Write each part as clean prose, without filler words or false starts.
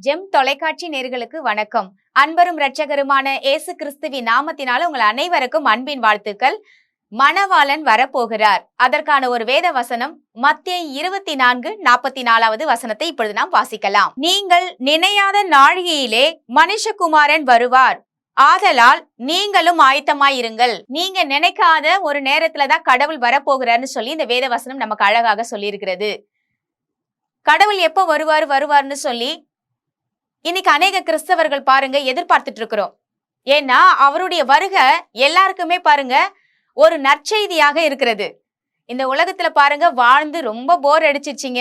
GeM தொலைக்காட்சி நேயர்களுக்கு வணக்கம். அன்பரும் இரட்சகருமான இயேசு கிறிஸ்துவின் நாமத்தினால உங்கள் அனைவருக்கும் அன்பின் வாழ்த்துக்கள். மணவாளன் வரப்போகிறார். அதற்கான ஒரு வேத வசனம் மத்தேயு 24:44 வசனத்தை இப்பொழுது நாம் வாசிக்கலாம். நீங்கள் நினையாத நாழிகையிலே மனுஷகுமாரன் வருவார், ஆதலால் நீங்களும் ஆயத்தமாயிருங்கள். நீங்க நினைக்காத ஒரு நேரத்துலதான் கடவுள் வரப்போகிறார்னு சொல்லி இந்த வேத வசனம் நமக்கு அழகாக சொல்லி இருக்கிறது. கடவுள் எப்போ வருவாருன்னு சொல்லி இன்னைக்கு அநேக கிறிஸ்தவர்கள் பாருங்க எதிர்பார்த்துட்டு இருக்கிறோம். ஏன்னா அவருடைய வருகை எல்லாருக்குமே பாருங்க ஒரு நற்செய்தியாக இருக்கிறது. இந்த உலகத்துல பாருங்க வாழ்ந்து ரொம்ப போர் அடிச்சிருச்சிங்க,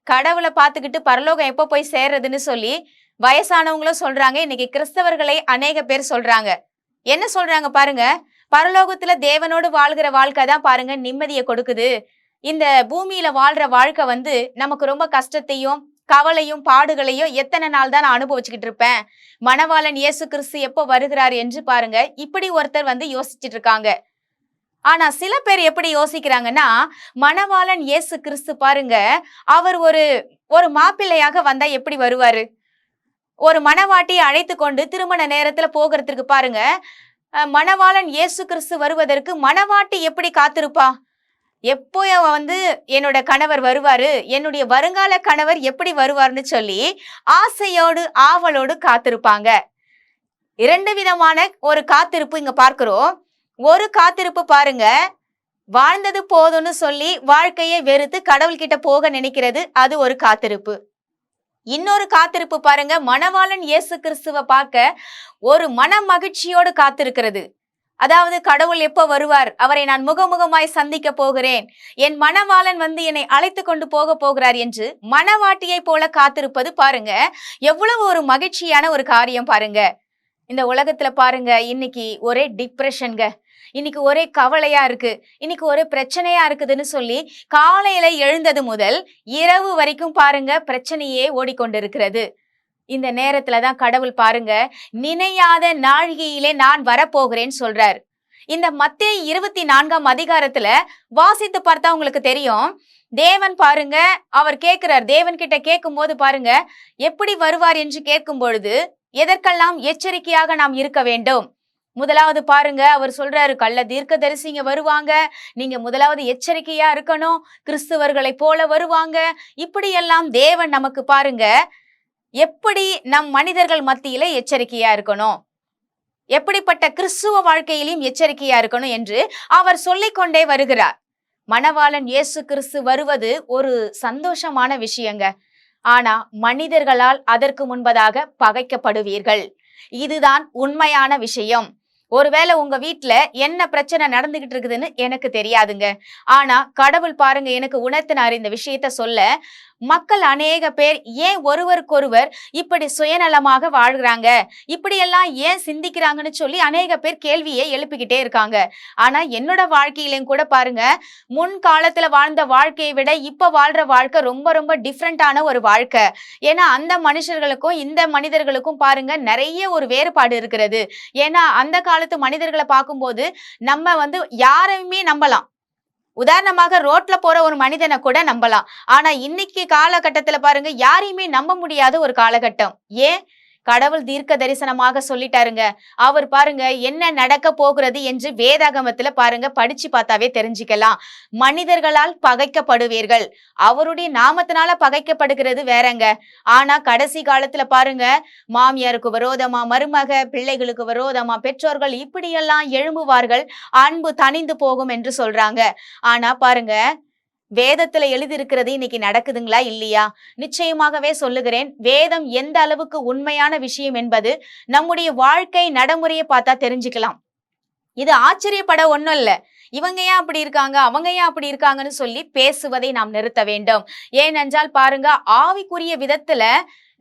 கடவுளை பார்த்துக்கிட்டு பரலோகம் எப்போ போய் சேர்றதுன்னு சொல்லி வயசானவங்களும் சொல்றாங்க. இன்னைக்கு கிறிஸ்தவர்களை அநேக பேர் சொல்றாங்க. என்ன சொல்றாங்க பாருங்க, பரலோகத்துல தேவனோடு வாழ்கிற வாழ்க்கை தான் பாருங்க நிம்மதியை கொடுக்குது. இந்த பூமியில வாழ்ற வாழ்க்கை நமக்கு ரொம்ப கஷ்டத்தையும் கவலையும் பாடுகளையும் எத்தனை நாள் தான் நான் அனுபவிச்சுக்கிட்டு இருப்பேன், மணவாளன் இயேசு கிறிஸ்து எப்போ வருகிறார் என்று பாருங்க இப்படி ஒருத்தர் யோசிச்சுட்டு இருக்காங்க. ஆனா சில பேர் எப்படி யோசிக்கிறாங்கன்னா, மணவாளன் இயேசு கிறிஸ்து பாருங்க அவர் ஒரு மாப்பிள்ளையாக வந்தா எப்படி வருவாரு, ஒரு மணவாட்டியை அழைத்து கொண்டு திருமண நேரத்துல போகிறதுக்கு பாருங்க மணவாளன் இயேசு கிறிஸ்து வருவதற்கு மணவாட்டி எப்படி காத்திருப்பா, எப்போ என்னோட கணவர் வருவாரு, என்னுடைய வருங்கால கணவர் எப்படி வருவார்னு சொல்லி ஆசையோடு ஆவலோடு காத்திருப்பாங்க. இரண்டு விதமான ஒரு காத்திருப்பு இங்க பார்க்கிறோம். ஒரு காத்திருப்பு பாருங்க, வாழ்ந்தது போதும்னு சொல்லி வாழ்க்கையை வெறுத்து கடவுள்கிட்ட போக நினைக்கிறது, அது ஒரு காத்திருப்பு. இன்னொரு காத்திருப்பு பாருங்க, மணவாளன் இயேசு கிறிஸ்துவை பார்க்க ஒரு மன மகிழ்ச்சியோடு காத்திருக்கிறது. அதாவது கடவுள் எப்போ வருவார், அவரை நான் முகமுகமாய் சந்திக்க போகிறேன், என் மணவாளன் என்னை அழைத்து கொண்டு போக போகிறார் என்று மணவாட்டியை போல காத்திருப்பது பாருங்க எவ்வளவு ஒரு மகிழ்ச்சியான ஒரு காரியம் பாருங்க. இந்த உலகத்துல பாருங்க இன்னைக்கு ஒரே டிப்ரெஷன்ங்க, இன்னைக்கு ஒரே கவலையா இருக்கு, இன்னைக்கு ஒரே பிரச்சனையா இருக்குதுன்னு சொல்லி காலையில எழுந்தது முதல் இரவு வரைக்கும் பாருங்க பிரச்சனையே ஓடிக்கொண்டிருக்கிறது. இந்த நேரத்துலதான் கடவுள் பாருங்க நினையாத நாழிகையிலே நான் வரப்போகிறேன்னு சொல்றார். இந்த மத்தேயு 24 வாசித்து பார்த்தா உங்களுக்கு தெரியும். தேவன் பாருங்க அவர் கேட்கிறார், தேவன் கிட்ட கேட்கும் போது பாருங்க எப்படி வருவார் என்று கேட்கும் பொழுது எதற்கெல்லாம் எச்சரிக்கையாக நாம் இருக்க வேண்டும். முதலாவது பாருங்க அவர் சொல்றாரு, கள்ள தீர்க்கதரிசிங்க வருவாங்க, நீங்க முதலாவது எச்சரிக்கையா இருக்கணும், கிறிஸ்துவர்களை போல வருவாங்க. இப்படியெல்லாம் தேவன் நமக்கு பாருங்க எப்படி நம் மனிதர்கள் மத்தியில எச்சரிக்கையா இருக்கணும், எப்படிப்பட்ட கிறிஸ்துவ வாழ்க்கையிலும் எச்சரிக்கையா இருக்கணும் என்று அவர் சொல்லிக்கொண்டே வருகிறார். மணவாளன் இயேசு கிறிஸ்து வருவது ஒரு சந்தோஷமான விஷயங்க. ஆனா மனிதர்களால் அதற்கு முன்பதாக பகைக்கப்படுவீர்கள். இதுதான் உண்மையான விஷயம். ஒருவேளை உங்க வீட்டுல என்ன பிரச்சனை நடந்துகிட்டு இருக்குதுன்னு எனக்கு தெரியாதுங்க, ஆனா கடவுள் பாருங்க எனக்கு உணர்த்தினார் இந்த விஷயத்த சொல்ல. மக்கள் அநேக பேர் ஏன் ஒருவருக்கொருவர் இப்படி சுயநலமாக வாழ்கிறாங்க, இப்படியெல்லாம் ஏன் சிந்திக்கிறாங்கன்னு சொல்லி அநேக பேர் கேள்வியை எழுப்பிக்கிட்டே இருக்காங்க. ஆனா என்னோட வாழ்க்கையிலும் கூட பாருங்க முன் காலத்துல வாழ்ந்த வாழ்க்கையை விட இப்ப வாழ்ற வாழ்க்கை ரொம்ப ரொம்ப டிஃப்ரெண்டான ஒரு வாழ்க்கை. ஏன்னா அந்த மனுஷர்களுக்கும் இந்த மனிதர்களுக்கும் பாருங்க நிறைய ஒரு வேறுபாடு இருக்கிறது. ஏன்னா அந்த காலத்து மனிதர்களை பார்க்கும்போது நம்ம யாரையுமே நம்பலாம், உதாரணமாக ரோட்ல போற ஒரு மனிதனை கூட நம்பலாம். ஆனா இன்னைக்கு காலகட்டத்துல பாருங்க யாரையுமே நம்ப முடியாத ஒரு காலகட்டம். ஏன், கடவுள் தீர்க்க தரிசனமாக சொல்லிட்டாருங்க. அவர் பாருங்க என்ன நடக்க போகிறது என்று வேதாகமத்துல பாருங்க படிச்சு பார்த்தாவே தெரிஞ்சுக்கலாம். மனிதர்களால் பகைக்கப்படுவீர்கள், அவருடைய நாமத்தினால பகைக்கப்படுகிறது வேறங்க. ஆனா கடைசி காலத்துல பாருங்க மாமியாருக்கு விரோதமா மருமக, பிள்ளைகளுக்கு விரோதமா பெற்றோர்கள், இப்படியெல்லாம் எழும்புவார்கள், அன்பு தணிந்து போகும் என்று சொல்றாங்க. ஆனா பாருங்க வேதத்துல எழுதியிருக்கிறது இன்னைக்கு நடக்குதுங்களா இல்லையா? நிச்சயமாகவே சொல்லுகிறேன், வேதம் எந்த அளவுக்கு உண்மையான விஷயம் என்பது நம்முடைய வாழ்க்கை நடைமுறையை பார்த்தா தெரிஞ்சுக்கலாம். இது ஆச்சரியப்பட ஒண்ணும் இல்ல. இவங்க ஏன் அப்படி இருக்காங்க, அவங்க ஏன் அப்படி இருக்காங்கன்னு சொல்லி பேசுவதை நாம் நிறுத்த வேண்டும். ஏனென்றால் பாருங்க ஆவிக்குரிய விதத்துல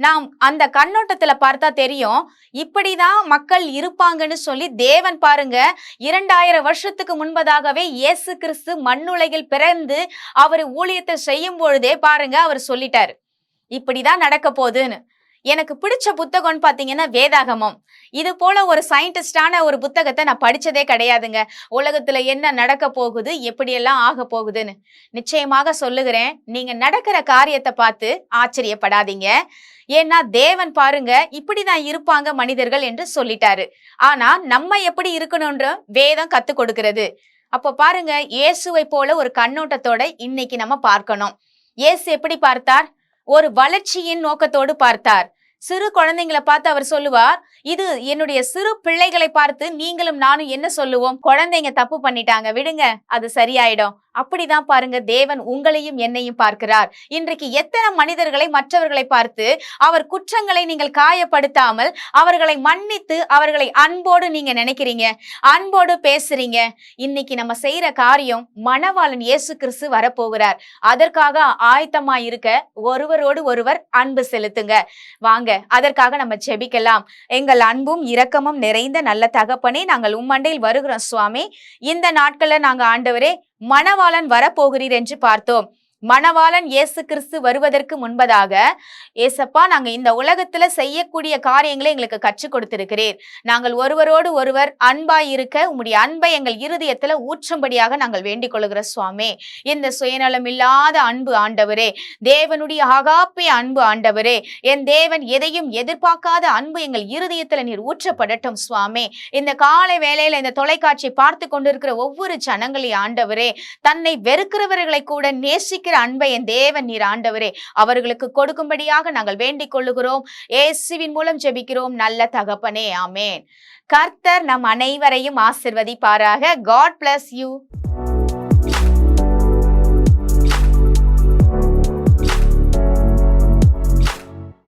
நாம் அந்த கண்ணோட்டத்துல பார்த்தா தெரியும், இப்படிதான் மக்கள் இருப்பாங்கன்னு சொல்லி தேவன் பாருங்க 2000 வருஷத்துக்கு முன்பதாகவே இயேசு கிறிஸ்து மண்ணுலகில் பிறந்து அவர் ஊழியத்தை செய்யும் பொழுதே பாருங்க அவர் சொல்லிட்டாரு இப்படிதான் நடக்க போகுதுன்னு. எனக்கு பிடிச்ச புத்தகம்னு பாத்தீங்கன்னா வேதாகமம். இது போல ஒரு சயின்டிஸ்டான ஒரு புத்தகத்தை நான் படிச்சதே கிடையாதுங்க. உலகத்துல என்ன நடக்க போகுது, எப்படியெல்லாம் ஆக போகுதுன்னு. நிச்சயமாக சொல்லுகிறேன், நீங்க நடக்கிற காரியத்தை பார்த்து ஆச்சரியப்படாதீங்க. ஏன்னா தேவன் பாருங்க இப்படிதான் இருப்பாங்க மனிதர்கள் என்று சொல்லிட்டாரு. ஆனா நம்ம எப்படி இருக்கணும்ன்ற வேதம் கத்து கொடுக்கிறது. அப்ப பாருங்க, இயேசுவை போல ஒரு கண்ணோட்டத்தோட இன்னைக்கு நம்ம பார்க்கணும். இயேசு எப்படி பார்த்தார்? ஒரு வளர்ச்சியின் நோக்கத்தோடு பார்த்தார். சிறு குழந்தைங்களை பார்த்து அவர் சொல்லுவார், இது என்னுடைய சிறு பிள்ளைகளை பார்த்து நீங்களும் நானும் என்ன சொல்லுவோம்? குழந்தைங்க தப்பு பண்ணிட்டாங்க, விடுங்க, அது சரியாயிடும். அப்படிதான் பாருங்க தேவன் உங்களையும் என்னையும் பார்க்கிறார். இன்றைக்கு எத்தனை மனிதர்களை மற்றவர்களை பார்த்து அவர் குற்றங்களை நீங்கள் காயப்படுத்தாமல் அவர்களை மன்னித்து அவர்களை அன்போடு நீங்க நினைக்கிறீங்க, அன்போடு பேசுறீங்க. இன்னைக்கு நம்ம செய்யற காரியம், மணவாளன் இயேசு கிறிஸ்து வரப்போகிறார். அதற்காக ஆயத்தமா இருக்க ஒருவரோடு ஒருவர் அன்பு செலுத்துங்க. வாங்க அதற்காக நம்ம ஜெபிக்கலாம். எங்கள் அன்பும் இரக்கமும் நிறைந்த நல்ல தகப்பனே, நாங்கள் உம்மண்டையில் வருகிறோம் சுவாமி. இந்த நாட்கள்ல நாங்க ஆண்டவரே மணவாளன் வரப்போகிறீர் என்று பார்த்தோம். மணவாளன் இயேசு கிறிஸ்து வருவதற்கு முன்பதாக ஏசப்பா நாங்க இந்த உலகத்துல செய்யக்கூடிய காரியங்களை எங்களுக்கு கற்றுக் கொடுத்திருக்கிறீர். நாங்கள் ஒருவரோடு ஒருவர் அன்பாய் இருக்க உம்முடைய அன்பை எங்கள் இருதயத்துல ஊற்றும்படியாக நாங்கள் வேண்டிக் கொள்கிறோம் சுவாமி. இந்த சுயநலம் இல்லாத அன்பு ஆண்டவரே, தேவனுடைய ஆகாப்பிய அன்பு ஆண்டவரே, என் தேவன் எதையும் எதிர்பார்க்காத அன்பு எங்கள் இருதயத்துல நீர் ஊற்றப்படட்டும் சுவாமி. இந்த காலை வேளையில இந்த தொலைக்காட்சி பார்த்து கொண்டிருக்கிற ஒவ்வொரு ஜனங்களையும் ஆண்டவரே, தன்னை வெறுக்கிறவர்களை கூட நேசிக்கிற அன்பை என் தேவன் நீர் ஆண்டவரே அவர்களுக்கு கொடுக்கும்படியாக நாங்கள் வேண்டிக் கொள்ளுகிறோம். இயேசுவின் மூலம் ஜெபிக்கிறோம் நல்ல தகப்பனே, ஆமென். கர்த்தர் நம் அனைவரையும் ஆசீர்வதிப்பாராக. God bless you.